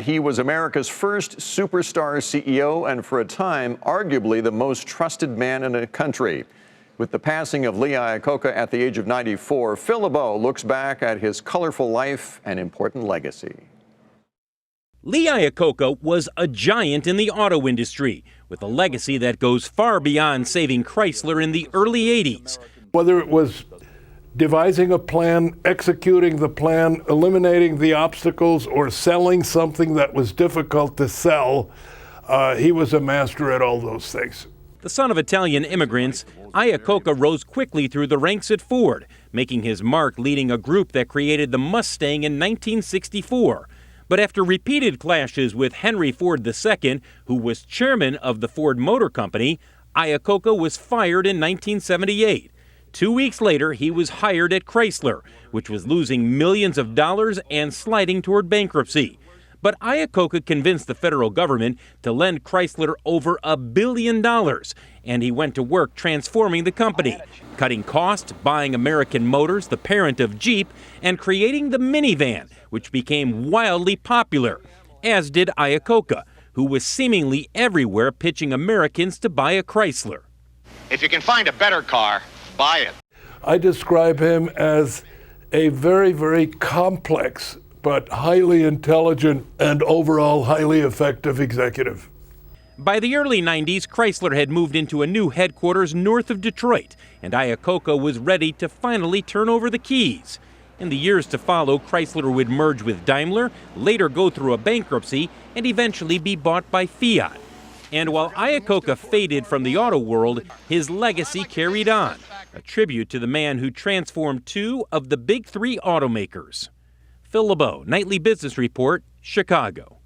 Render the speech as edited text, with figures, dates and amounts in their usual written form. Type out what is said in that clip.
He was America's first superstar CEO and, for a time, arguably the most trusted man in the country. With the passing of Lee Iacocca at the age of 94, Phil LeBeau looks back at his colorful life and important legacy. Lee Iacocca was a giant in the auto industry, with a legacy that goes far beyond saving Chrysler in the early 80s. Whether it was devising a plan, executing the plan, eliminating the obstacles, or selling something that was difficult to sell, he was a master at all those things. The son of Italian immigrants, Iacocca rose quickly through the ranks at Ford, making his mark leading a group that created the Mustang in 1964. But after repeated clashes with Henry Ford II, who was chairman of the Ford Motor Company, Iacocca was fired in 1978. 2 weeks later, he was hired at Chrysler, which was losing millions of dollars and sliding toward bankruptcy. But Iacocca convinced the federal government to lend Chrysler over $1 billion, and he went to work transforming the company, cutting costs, buying American Motors, the parent of Jeep, and creating the minivan, which became wildly popular, as did Iacocca, who was seemingly everywhere pitching Americans to buy a Chrysler. If you can find a better car, buy it. I describe him as a very, very complex but highly intelligent and overall highly effective executive. By the early 90s, Chrysler had moved into a new headquarters north of Detroit, and Iacocca was ready to finally turn over the keys. In the years to follow, Chrysler would merge with Daimler, later go through a bankruptcy, and eventually be bought by Fiat. And while Iacocca faded from the auto world, his legacy carried on, a tribute to the man who transformed two of the big three automakers. Phil LeBeau, Nightly Business Report, Chicago.